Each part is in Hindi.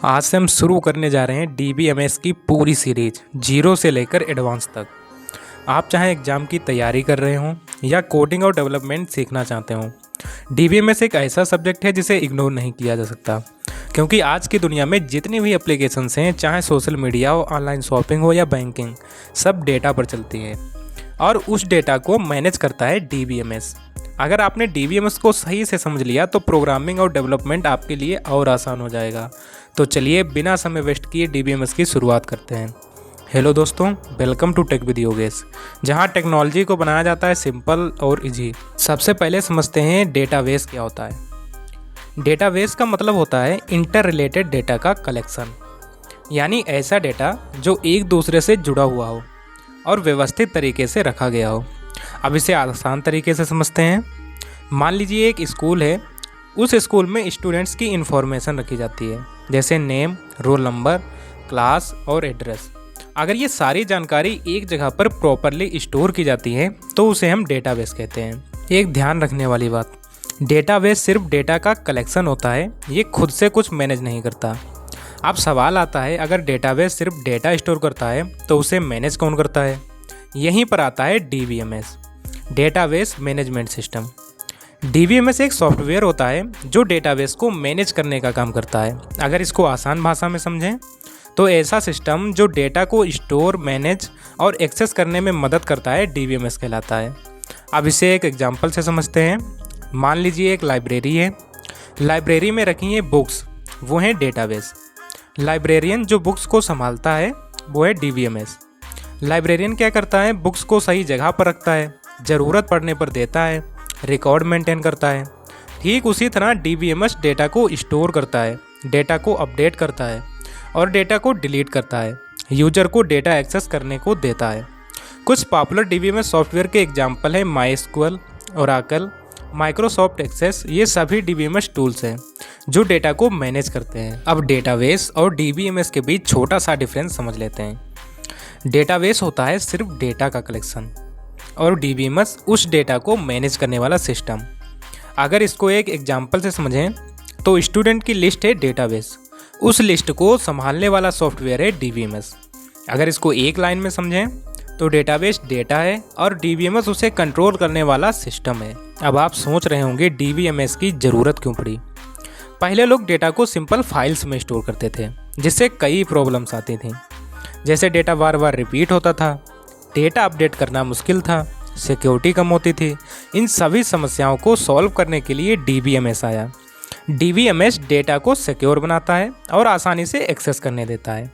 आज से हम शुरू करने जा रहे हैं DBMS की पूरी सीरीज जीरो से लेकर एडवांस तक। आप चाहे एग्ज़ाम की तैयारी कर रहे हों या कोडिंग और डेवलपमेंट सीखना चाहते हों, DBMS एक ऐसा सब्जेक्ट है जिसे इग्नोर नहीं किया जा सकता, क्योंकि आज की दुनिया में जितनी भी एप्लीकेशंस हैं, चाहे सोशल मीडिया हो, ऑनलाइन शॉपिंग हो या बैंकिंग, सब डेटा पर चलती हैं और उस डेटा को मैनेज करता है DBMS। अगर आपने DBMS को सही से समझ लिया तो प्रोग्रामिंग और डेवलपमेंट आपके लिए और आसान हो जाएगा। तो चलिए बिना समय वेस्ट किए DBMS की शुरुआत करते हैं। हेलो दोस्तों, welcome to tech with Yogesh, जहां टेक्नोलॉजी को बनाया जाता है सिंपल और इजी। सबसे पहले समझते हैं डेटाबेस क्या होता है। डेटाबेस का मतलब होता है इंटर रिलेटेड डेटा का कलेक्शन, यानी ऐसा डेटा जो एक दूसरे से जुड़ा हुआ हो और व्यवस्थित तरीके से रखा गया हो। अब इसे आसान तरीके से समझते हैं। मान लीजिए एक स्कूल है, उस स्कूल में स्टूडेंट्स की इन्फॉर्मेशन रखी जाती है, जैसे नेम, रोल नंबर, क्लास और एड्रेस। अगर ये सारी जानकारी एक जगह पर प्रॉपरली स्टोर की जाती है तो उसे हम डेटाबेस कहते हैं। एक ध्यान रखने वाली बात, डेटाबेस सिर्फ डेटा का कलेक्शन होता है, ये खुद से कुछ मैनेज नहीं करता। अब सवाल आता है, अगर डेटाबेस सिर्फ डेटा स्टोर करता है तो उसे मैनेज कौन करता है? यहीं पर आता है DBMS, database management system. DBMS एक सॉफ्टवेयर होता है जो डेटाबेस को मैनेज करने का काम करता है। अगर इसको आसान भाषा में समझें तो ऐसा सिस्टम जो डेटा को स्टोर, मैनेज और एक्सेस करने में मदद करता है DBMS कहलाता है। अब इसे एक एग्जांपल से समझते हैं। मान लीजिए एक लाइब्रेरी है, लाइब्रेरी में रखी हैं बुक्स, वो हैं डेटाबेस। लाइब्रेरियन जो बुक्स को संभालता है वो है DBMS। लाइब्रेरियन क्या करता है? बुक्स को सही जगह पर रखता है, ज़रूरत पड़ने पर देता है, रिकॉर्ड मेंटेन करता है। ठीक उसी तरह DBMS डेटा को स्टोर करता है, डेटा को अपडेट करता है और डेटा को डिलीट करता है, यूजर को डेटा एक्सेस करने को देता है। कुछ पॉपुलर DBMS सॉफ्टवेयर के एग्जाम्पल हैं MySQL, Oracle, माइक्रोसॉफ्ट एक्सेस। ये सभी DBMS टूल्स हैं जो डेटा को मैनेज करते हैं। अब डेटाबेस और DBMS के बीच छोटा सा डिफरेंस समझ लेते हैं। डेटाबेस होता है सिर्फ डेटा का कलेक्शन और DBMS उस डेटा को मैनेज करने वाला सिस्टम। अगर इसको एक एग्जांपल से समझें तो स्टूडेंट की लिस्ट है डेटाबेस, उस लिस्ट को संभालने वाला सॉफ्टवेयर है DBMS। अगर इसको एक लाइन में समझें तो डेटाबेस डेटा है और DBMS उसे कंट्रोल करने वाला सिस्टम है। अब आप सोच रहे होंगे DBMS की ज़रूरत क्यों पड़ी। पहले लोग डेटा को सिंपल फाइल्स में स्टोर करते थे, जिससे कई प्रॉब्लम्स आती थीं, जैसे डेटा बार बार रिपीट होता था, डेटा अपडेट करना मुश्किल था, सिक्योरिटी कम होती थी। इन सभी समस्याओं को सॉल्व करने के लिए DBMS आया। DBMS डेटा को सिक्योर बनाता है और आसानी से एक्सेस करने देता है।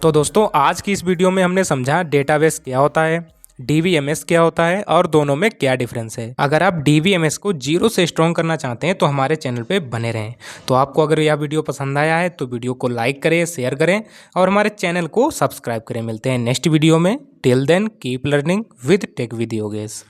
तो दोस्तों, आज की इस वीडियो में हमने समझा डेटाबेस क्या होता है, DBMS क्या होता है और दोनों में क्या डिफरेंस है। अगर आप DBMS को जीरो से स्ट्रॉन्ग करना चाहते हैं तो हमारे चैनल पे बने रहें। तो आपको अगर यह वीडियो पसंद आया है तो वीडियो को लाइक करें, शेयर करें और हमारे चैनल को सब्सक्राइब करें। मिलते हैं नेक्स्ट वीडियो में। Till then keep learning with tech with Yogesh.